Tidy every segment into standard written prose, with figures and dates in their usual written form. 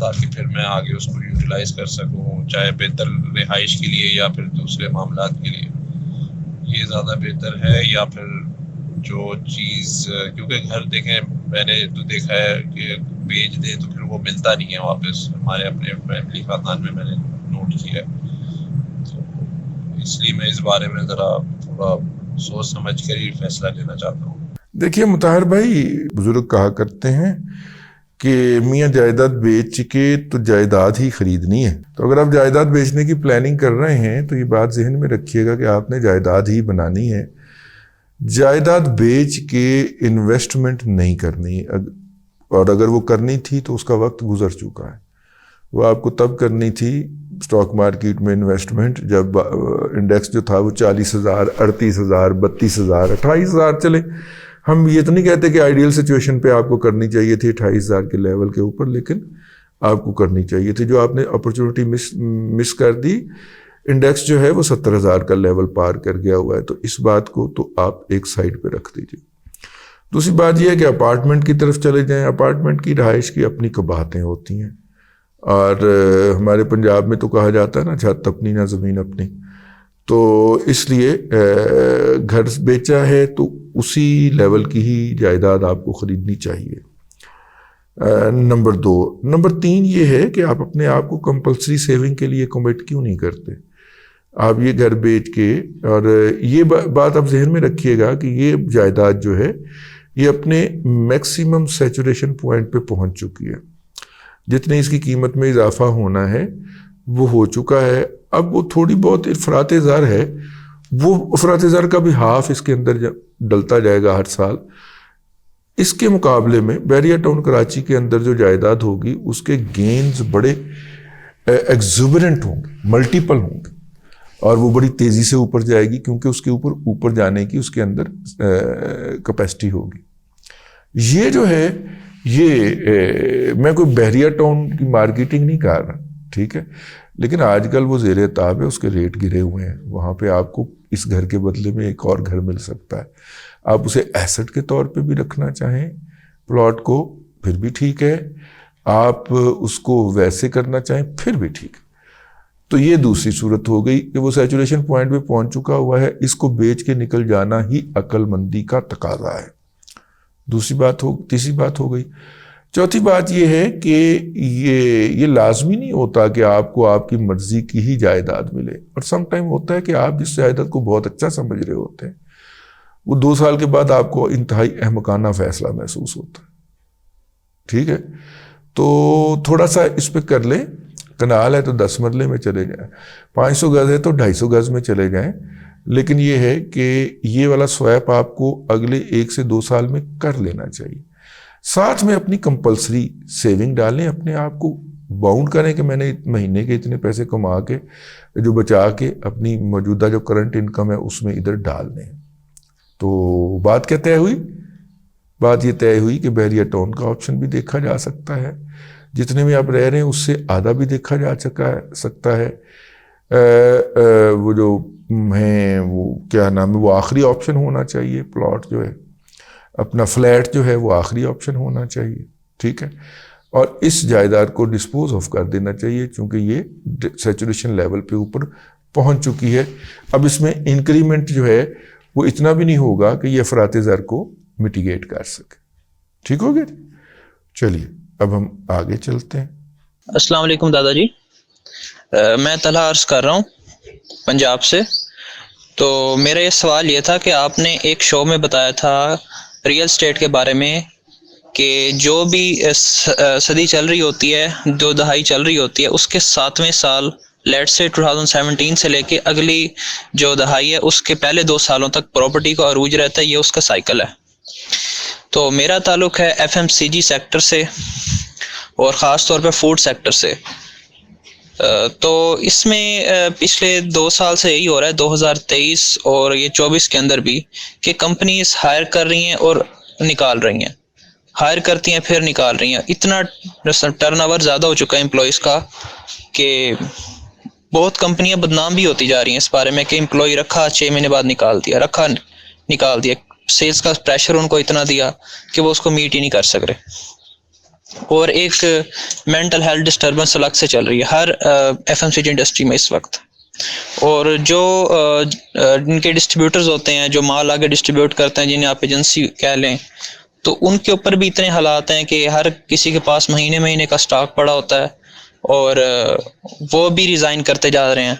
تاکہ پھر میں آگے اس کو یوٹیلائز کر سکوں، چاہے بہتر رہائش کے لیے یا پھر دوسرے معاملات کے لیے، یہ زیادہ بہتر ہے. یا پھر جو چیز، کیونکہ گھر دیکھیں میں نے تو دیکھا ہے کہ بیچ دیں تو پھر وہ ملتا نہیں ہے واپس، ہمارے اپنے فیملی خاندان میں نے نوٹ کیا ہے. تو اس لیے میں اس بارے میں ذرا تھوڑا سوچ سمجھ کر ہی فیصلہ لینا چاہتا ہوں. دیکھیے مطہر بھائی، بزرگ کہا کرتے ہیں کہ میاں جائیداد بیچ کے تو جائیداد ہی خریدنی ہے. تو اگر آپ جائیداد بیچنے کی پلاننگ کر رہے ہیں تو یہ بات ذہن میں رکھیے گا کہ آپ نے جائیداد ہی بنانی ہے. جائیداد بیچ کے انویسٹمنٹ نہیں کرنی، اور اگر وہ کرنی تھی تو اس کا وقت گزر چکا ہے. وہ آپ کو تب کرنی تھی اسٹاک مارکیٹ میں انویسٹمنٹ جب انڈیکس جو تھا وہ 40,000 38,000 32,000 28,000 چلے. ہم یہ تو نہیں کہتے کہ آئیڈیل سچویشن پہ آپ کو کرنی چاہیے تھی 28,000 کے لیول کے اوپر، لیکن آپ کو کرنی چاہیے تھی. جو آپ نے اپرچونٹی مس کر دی، انڈیکس جو ہے وہ 70,000 کا لیول پار کر گیا ہوا ہے. تو اس بات کو تو آپ ایک سائڈ پہ رکھ دیجیے. دوسری بات یہ ہے کہ اپارٹمنٹ کی طرف چلے جائیں. اپارٹمنٹ کی رہائش کی اپنی قباحتیں ہوتی ہیں، اور ہمارے پنجاب میں تو کہا جاتا ہے نا، چھت اپنی نہ زمین اپنی. تو اس لیے گھر بیچا ہے تو اسی لیول کی ہی جائیداد آپ کو خریدنی چاہیے. نمبر 2. نمبر 3 یہ ہے کہ آپ اپنے آپ کو کمپلسری سیونگ کے لیے کمٹ کیوں نہیں کرتے. آپ یہ گھر بیچ کے، اور یہ بات آپ ذہن میں رکھیے گا کہ یہ جائیداد جو ہے یہ اپنے میکسیمم سیچوریشن پوائنٹ پہ پہنچ چکی ہے. جتنے اس کی قیمت میں اضافہ ہونا ہے وہ ہو چکا ہے. اب وہ تھوڑی بہت افراط زر ہے، وہ افراط زر کا بھی ہاف اس کے اندر ڈلتا جائے گا ہر سال. اس کے مقابلے میں بیریا ٹاؤن کراچی کے اندر جو جائیداد ہوگی اس کے گینز بڑے ایگزوبرنٹ ہوں گے، ملٹیپل ہوں گے، اور وہ بڑی تیزی سے اوپر جائے گی کیونکہ اس کے اوپر جانے کی اس کے اندر کیپیسٹی ہوگی. یہ جو ہے، یہ میں کوئی بحریہ ٹاؤن کی مارکیٹنگ نہیں کر رہا، ٹھیک ہے، لیکن آج کل وہ زیر تاب ہے، اس کے ریٹ گرے ہوئے ہیں. وہاں پہ آپ کو اس گھر کے بدلے میں ایک اور گھر مل سکتا ہے. آپ اسے ایسٹ کے طور پہ بھی رکھنا چاہیں پلاٹ کو پھر بھی ٹھیک ہے، آپ اس کو ویسے کرنا چاہیں پھر بھی ٹھیک ہے. تو یہ دوسری صورت ہو گئی کہ وہ سیچوریشن پوائنٹ پہ پہنچ چکا ہوا ہے، اس کو بیچ کے نکل جانا ہی عقل مندی کا تقاضا ہے. تیسری بات ہو گئی. چوتھی بات یہ ہے کہ یہ لازمی نہیں ہوتا کہ آپ کو آپ کی مرضی کی ہی جائیداد ملے. اور سم ٹائم ہوتا ہے کہ آپ جس جائیداد کو بہت اچھا سمجھ رہے ہوتے ہیں وہ 2 سال کے بعد آپ کو انتہائی احمقانہ فیصلہ محسوس ہوتا ہے. ٹھیک ہے، تو تھوڑا سا اس پہ کر لیں. کنال ہے تو 10 مرلے میں چلے جائیں، 500 گز ہے تو 250 گز میں چلے جائیں. لیکن یہ ہے کہ یہ والا سویپ آپ کو اگلے 1 سے 2 سال میں کر لینا چاہیے. ساتھ میں اپنی کمپلسری سیونگ ڈالیں، اپنے آپ کو باؤنڈ کریں کہ میں نے مہینے کے اتنے پیسے کما کے جو بچا کے اپنی موجودہ جو کرنٹ انکم ہے اس میں ادھر ڈال دیں. تو بات کیا طے ہوئی؟ بات یہ طے ہوئی کہ بحریہ ٹاؤن کا آپشن بھی دیکھا جا سکتا ہے، جتنے میں آپ رہ رہے ہیں اس سے آدھا بھی دیکھا جا سکتا ہے. وہ جو ہیں وہ کیا نام ہے، وہ آخری آپشن ہونا چاہیے. پلاٹ جو ہے اپنا فلیٹ جو ہے وہ آخری آپشن ہونا چاہیے. ٹھیک ہے، اور اس جائیداد کو ڈسپوز آف کر دینا چاہیے چونکہ یہ سیچوریشن لیول پہ اوپر پہنچ چکی ہے. اب اس میں انکریمنٹ جو ہے وہ اتنا بھی نہیں ہوگا کہ یہ افراط زر کو میٹیگیٹ کر سکے. ٹھیک ہو گیا؟ چلیے اب ہم آگے چلتے ہیں. السلام علیکم دادا جی، میں طلحہ عرض کر رہا ہوں پنجاب سے. تو میرا یہ سوال یہ تھا کہ آپ نے ایک شو میں بتایا تھا ریئل اسٹیٹ کے بارے میں کہ جو بھی صدی چل رہی ہوتی ہے، جو دہائی چل رہی ہوتی ہے، اس کے 7ویں سال لیٹ سے 2017 سے لے کے اگلی جو دہائی ہے اس کے پہلے 2 سالوں تک پراپرٹی کا عروج رہتا ہے. یہ اس کا سائیکل ہے. تو میرا تعلق ہے FMCG سیکٹر سے اور خاص طور پہ فوڈ سیکٹر سے. تو اس میں پچھلے 2 سال سے یہی ہو رہا ہے، 2023 اور یہ 24 کے اندر بھی، کہ کمپنیز ہائر کر رہی ہیں اور نکال رہی ہیں، ہائر کرتی ہیں پھر نکال رہی ہیں. اتنا ٹرن اوور زیادہ ہو چکا ہے امپلائیز کا کہ بہت کمپنیاں بدنام بھی ہوتی جا رہی ہیں اس بارے میں کہ امپلائی رکھا 6 مہینے بعد نکال دیا. سیلز کا پریشر ان کو اتنا دیا کہ وہ اس کو میٹ ہی نہیں کر سک رہے. اور ایک مینٹل ہیلتھ ڈسٹربنس الگ سے چل رہی ہے ہر ایف ایم سی جی انڈسٹری میں اس وقت. اور جو ان کے ڈسٹریبیوٹرز ہوتے ہیں جو مال آگے ڈسٹریبیوٹ کرتے ہیں جنہیں آپ ایجنسی کہہ لیں, تو ان کے اوپر بھی اتنے حالات ہیں کہ ہر کسی کے پاس مہینے کا سٹاک پڑا ہوتا ہے اور وہ بھی ریزائن کرتے جا رہے ہیں,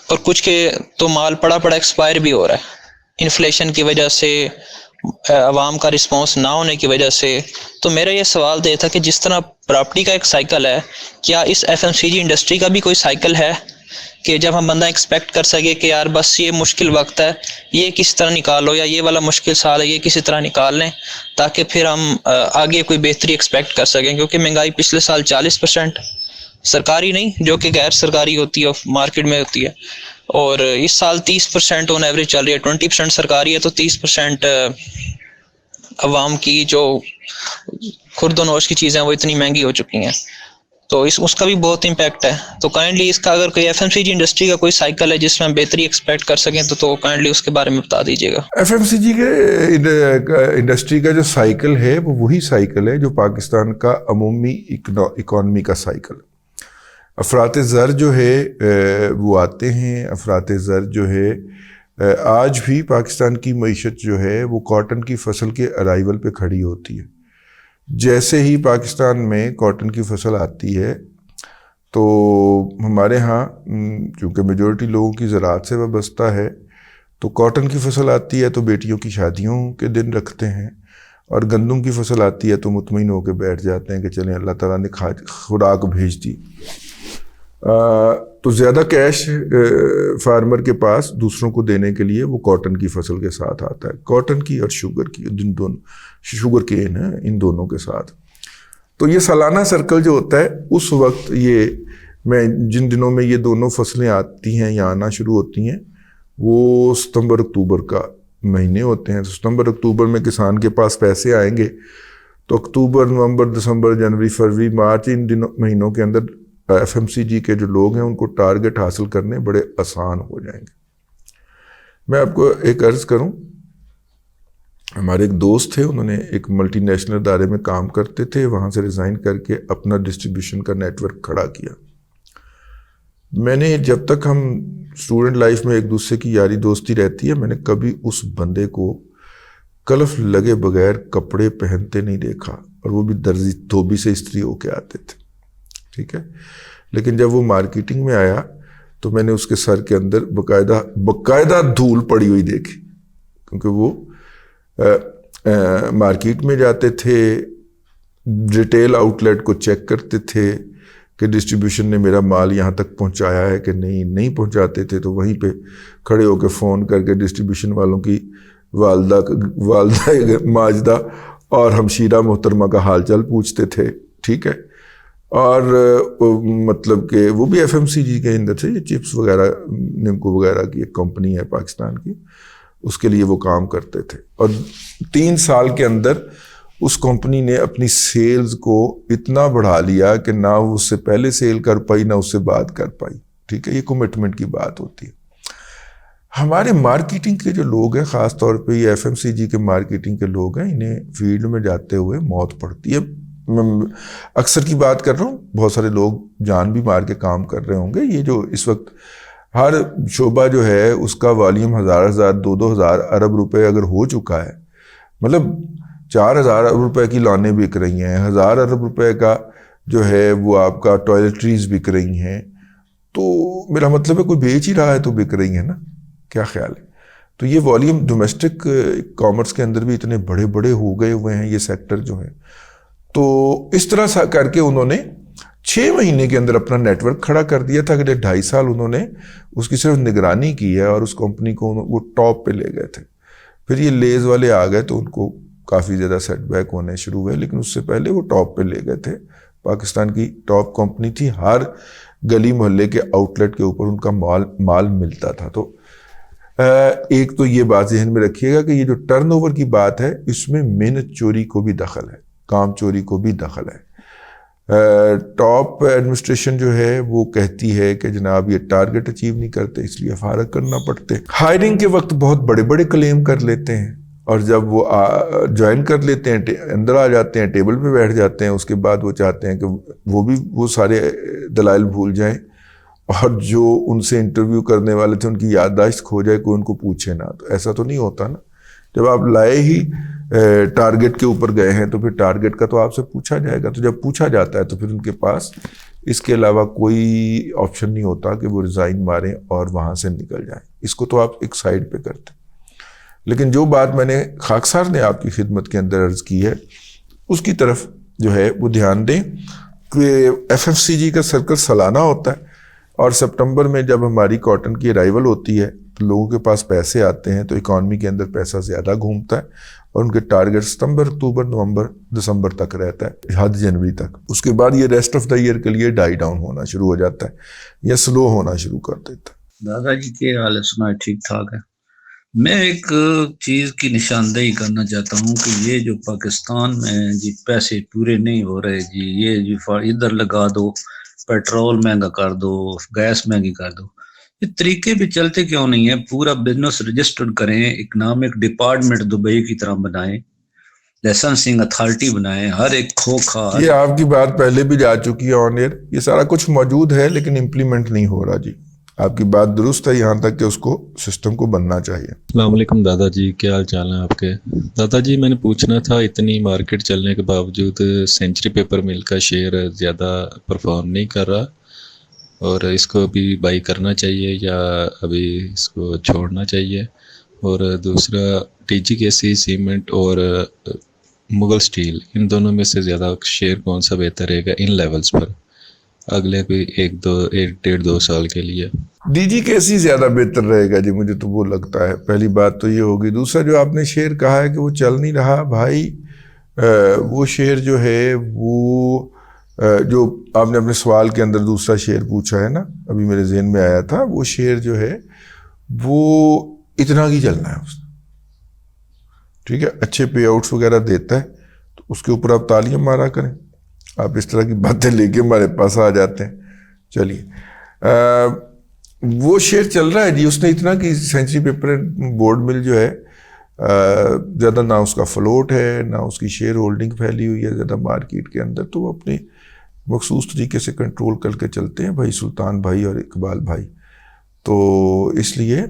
اور کچھ کے تو مال پڑا ایکسپائر بھی ہو رہا ہے انفلیشن کی وجہ سے, عوام کا رسپانس نہ ہونے کی وجہ سے. تو میرا یہ سوال یہ تھا کہ جس طرح پراپرٹی کا ایک سائیکل ہے, کیا اس ایف ایم سی جی انڈسٹری کا بھی کوئی سائیکل ہے کہ جب ہم بندہ ایکسپیکٹ کر سکے کہ یار بس یہ مشکل وقت ہے, یہ کس طرح نکالو, یا یہ والا مشکل سال ہے یہ کسی طرح نکال لیں تاکہ پھر ہم آگے کوئی بہتری ایکسپیکٹ کر سکیں, کیونکہ مہنگائی پچھلے سال 40% سرکاری نہیں جو کہ غیر سرکاری ہوتی ہے مارکیٹ میں ہوتی ہے, اور اس سال 30% آن ایوریج چل رہی ہے, 20% سرکاری ہے تو 30% عوام کی جو خرد و نوش کی چیزیں وہ اتنی مہنگی ہو چکی ہیں, تو اس کا بھی بہت امپیکٹ ہے. تو کائنڈلی اس کا اگر کوئی ایف ایم سی جی انڈسٹری کا کوئی سائیکل ہے جس میں ہم بہتری ایکسپیکٹ کر سکیں تو کائنڈلی اس کے بارے میں بتا دیجیے گا. ایف ایم سی جی کے انڈسٹری کا جو سائیکل ہے وہ وہی سائیکل ہے جو پاکستان کا عمومی اکانومی کا سائیکل. افراط زر جو ہے وہ آتے ہیں, افراط زر جو ہے آج بھی پاکستان کی معیشت جو ہے وہ کاٹن کی فصل کے ارائیول پہ کھڑی ہوتی ہے. جیسے ہی پاکستان میں کاٹن کی فصل آتی ہے تو ہمارے ہاں چونکہ میجورٹی لوگوں کی زراعت سے وابستہ ہے, تو کاٹن کی فصل آتی ہے تو بیٹیوں کی شادیوں کے دن رکھتے ہیں, اور گندم کی فصل آتی ہے تو مطمئن ہو کے بیٹھ جاتے ہیں کہ چلیں اللہ تعالیٰ نے خوراک بھیج دی. تو زیادہ کیش فارمر کے پاس دوسروں کو دینے کے لیے وہ کاٹن کی فصل کے ساتھ آتا ہے, کاٹن کی اور شوگر کی, شوگر کین ہے ان دونوں کے ساتھ. تو یہ سالانہ سرکل جو ہوتا ہے اس وقت میں جن دنوں میں یہ دونوں فصلیں آتی ہیں یا آنا شروع ہوتی ہیں وہ ستمبر اکتوبر کا مہینے ہوتے ہیں. تو ستمبر اکتوبر میں کسان کے پاس پیسے آئیں گے تو اکتوبر, نومبر, دسمبر, جنوری, فروری, مارچ ان مہینوں کے اندر ایف ایم سی جی کے جو لوگ ہیں ان کو ٹارگٹ حاصل کرنے بڑے آسان ہو جائیں گے. میں آپ کو ایک عرض کروں, ہمارے ایک دوست تھے, انہوں نے ایک ملٹی نیشنل ادارے میں کام کرتے تھے, وہاں سے ریزائن کر کے اپنا ڈسٹریبیوشن کا نیٹ ورک کھڑا کیا. میں نے جب تک ہم اسٹوڈنٹ لائف میں ایک دوسرے کی یاری دوستی رہتی ہے, میں نے کبھی اس بندے کو کلف لگے بغیر کپڑے پہنتے نہیں دیکھا, اور وہ بھی درزی دھوبی سے استری ہو کے آتے تھے, ٹھیک ہے. لیکن جب وہ مارکیٹنگ میں آیا تو میں نے اس کے سر کے اندر باقاعدہ دھول پڑی ہوئی دیکھی, کیونکہ وہ مارکیٹ میں جاتے تھے, ریٹیل آؤٹ لیٹ کو چیک کرتے تھے کہ ڈسٹریبیوشن نے میرا مال یہاں تک پہنچایا ہے کہ نہیں پہنچاتے تھے, تو وہیں پہ کھڑے ہو کے فون کر کے ڈسٹریبیوشن والوں کی والدہ ماجدہ اور ہمشیرہ محترمہ کا حال چال پوچھتے تھے, ٹھیک ہے. اور مطلب کہ وہ بھی ایف ایم سی جی کے اندر سے, یہ چپس وغیرہ نمکو وغیرہ کی ایک کمپنی ہے پاکستان کی, اس کے لیے وہ کام کرتے تھے. اور 3 سال کے اندر اس کمپنی نے اپنی سیلز کو اتنا بڑھا لیا کہ نہ اس سے پہلے سیل کر پائی نہ اس سے بعد کر پائی, ٹھیک ہے. یہ کمٹمنٹ کی بات ہوتی ہے. ہمارے مارکیٹنگ کے جو لوگ ہیں, خاص طور پہ یہ ایف ایم سی جی کے مارکیٹنگ کے لوگ ہیں, انہیں فیلڈ میں جاتے ہوئے موت پڑتی ہے. میں اکثر کی بات کر رہا ہوں, بہت سارے لوگ جان بھی مار کے کام کر رہے ہوں گے. یہ جو اس وقت ہر شعبہ جو ہے اس کا والیوم 1000 2,000 ارب روپے اگر ہو چکا ہے, مطلب 4,000 ارب روپے کی لانیں بک رہی ہیں, 1,000 ارب روپے کا جو ہے وہ آپ کا ٹوائلٹریز بک رہی ہیں, تو میرا مطلب ہے کوئی بیچ ہی رہا ہے تو بک رہی ہیں نا, کیا خیال ہے. تو یہ والیوم ڈومیسٹک کامرس کے اندر بھی اتنے بڑے بڑے ہو گئے ہوئے ہیں یہ سیکٹر جو ہے. تو اس طرح کر کے انہوں نے 6 مہینے کے اندر اپنا نیٹ ورک کھڑا کر دیا تھا. اگلے 2.5 سال انہوں نے اس کی صرف نگرانی کی ہے, اور اس کمپنی کو وہ ٹاپ پہ لے گئے تھے. پھر یہ لیز والے آ گئے تو ان کو کافی زیادہ سیٹ بیک ہونے شروع ہوئے, لیکن اس سے پہلے وہ ٹاپ پہ لے گئے تھے. پاکستان کی ٹاپ کمپنی تھی, ہر گلی محلے کے آؤٹ لیٹ کے اوپر ان کا مال ملتا تھا. تو ایک تو یہ بات ذہن میں رکھیے گا کہ یہ جو ٹرن اوور کی بات ہے اس میں محنت چوری کو بھی دخل ہے, کام چوری کو بھی دخل ہے. ٹاپ ایڈمنسٹریشن جو ہے وہ کہتی ہے کہ جناب یہ ٹارگٹ اچیو نہیں کرتے اس لیے فارغ کرنا پڑتے. ہائرنگ کے وقت بہت بڑے بڑے کلیم کر لیتے ہیں, اور جب وہ جوائن کر لیتے ہیں، اندر آ جاتے ہیں، ٹیبل پہ بیٹھ جاتے ہیں، اس کے بعد وہ چاہتے ہیں کہ وہ سارے دلائل بھول جائیں، اور جو ان سے انٹرویو کرنے والے تھے ان کی یادداشت کھو جائے، کوئی ان کو پوچھے نہ. تو ایسا تو نہیں ہوتا نا. جب آپ لائے ہی ٹارگٹ کے اوپر گئے ہیں تو پھر ٹارگٹ کا تو آپ سے پوچھا جائے گا. تو جب پوچھا جاتا ہے تو پھر ان کے پاس اس کے علاوہ کوئی آپشن نہیں ہوتا کہ وہ ریزائن ماریں اور وہاں سے نکل جائیں. اس کو تو آپ ایک سائڈ پہ کرتے. لیکن جو بات میں نے خاکسار نے آپ کی خدمت کے اندر عرض کی ہے، اس کی طرف جو ہے وہ دھیان دیں کہ ایف ایف سی جی کا سرکل سالانہ ہوتا ہے، اور سپٹمبر میں جب ہماری کاٹن کی ارائیول ہوتی ہے تو لوگوں کے پاس پیسے آتے ہیں، تو اکانومی کے اندر پیسہ زیادہ گھومتا ہے، اور ان کے ٹارگٹ ستمبر، اکتوبر، نومبر، دسمبر تک رہتا ہے، حد جنوری تک. اس کے بعد یہ ریسٹ آف دا ایئر کے لیے ڈائی ڈاؤن ہونا شروع ہو جاتا ہے یا سلو ہونا شروع کر دیتا ہے. دادا جی کیا حال ہے؟ سنا ٹھیک ٹھاک ہے. میں ایک چیز کی نشاندہی کرنا چاہتا ہوں کہ یہ جو پاکستان میں جی پیسے پورے نہیں ہو رہے جی، یہ جی ادھر لگا دو، پیٹرول مہنگا کر دو، گیس مہنگی کر دو، یہ طریقے بھی چلتے کیوں نہیں ہیں؟ پورا بزنس رجسٹرڈ کریں، اکنامک ڈپارٹمنٹ دبئی کی طرح بنائیں، لائسنسنگ اتھارٹی بنائیں، ہر ایک کھوکھا. یہ آپ کی بات پہلے بھی جا چکی ہے آن ایئر. یہ سارا کچھ موجود ہے لیکن امپلیمنٹ نہیں ہو رہا جی. آپ کی بات درست ہے یہاں تک کہ اس کو سسٹم کو بننا چاہیے. السلام علیکم دادا جی، کیا حال چال ہیں آپ کے؟ دادا جی میں نے پوچھنا تھا، اتنی مارکیٹ چلنے کے باوجود سینچری پیپر مل کا شیئر زیادہ پرفارم نہیں کر رہا، اور اس کو بھی بائی کرنا چاہیے یا ابھی اس کو چھوڑنا چاہیے؟ اور دوسرا ٹی جی کے سی سیمنٹ اور مغل سٹیل، ان دونوں میں سے زیادہ شیئر کون سا بہتر رہے گا ان لیولز پر اگلے کوئی ایک ڈیڑھ دو سال کے لیے؟ ڈی جی کیسی زیادہ بہتر رہے گا جی، مجھے تو وہ لگتا ہے. پہلی بات تو یہ ہوگی. دوسرا جو آپ نے شیئر کہا ہے کہ وہ چل نہیں رہا، بھائی وہ شیئر جو ہے وہ جو آپ نے اپنے سوال کے اندر دوسرا شیئر پوچھا ہے نا، ابھی میرے ذہن میں آیا تھا، وہ شیئر جو ہے وہ اتنا ہی چلنا ہے. اس ٹھیک ہے، اچھے پے آؤٹس وغیرہ دیتا ہے تو اس کے اوپر آپ تالیاں مارا کریں. آپ اس طرح کی باتیں لے کے ہمارے پاس آ جاتے ہیں. چلیے وہ شیئر چل رہا ہے جی. اس نے اتنا کہ سینچری پیپر بورڈ مل جو ہے زیادہ نہ اس کا فلوٹ ہے نہ اس کی شیئر ہولڈنگ پھیلی ہوئی ہے زیادہ مارکیٹ کے اندر، تو وہ اپنے مخصوص طریقے سے کنٹرول کر کے چلتے ہیں بھائی سلطان بھائی اور اقبال بھائی. تو اس لیے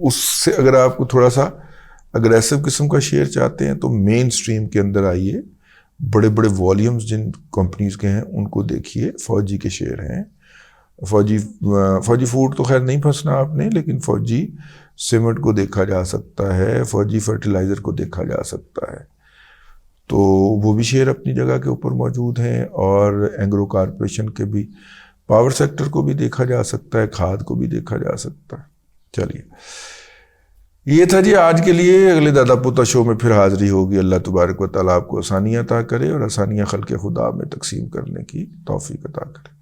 اس سے اگر آپ کو تھوڑا سا اگریسو قسم کا شیئر چاہتے ہیں تو مین سٹریم کے اندر آئیے. بڑے بڑے والیومز جن کمپنیز کے ہیں ان کو دیکھیے. فوجی کے شیئر ہیں، فوجی فوڈ تو خیر نہیں پھنسنا آپ نے، لیکن فوجی سیمنٹ کو دیکھا جا سکتا ہے، فوجی فرٹیلائزر کو دیکھا جا سکتا ہے. تو وہ بھی شیئر اپنی جگہ کے اوپر موجود ہیں، اور اینگرو کارپوریشن کے بھی، پاور سیکٹر کو بھی دیکھا جا سکتا ہے، کھاد کو بھی دیکھا جا سکتا ہے. چلیے یہ تھا جی آج کے لیے. اگلے دادا پوتا شو میں پھر حاضری ہوگی. اللہ تبارک و تعالیٰ آپ کو آسانیاں عطا کرے اور آسانیاں خلق خدا میں تقسیم کرنے کی توفیق عطا کرے.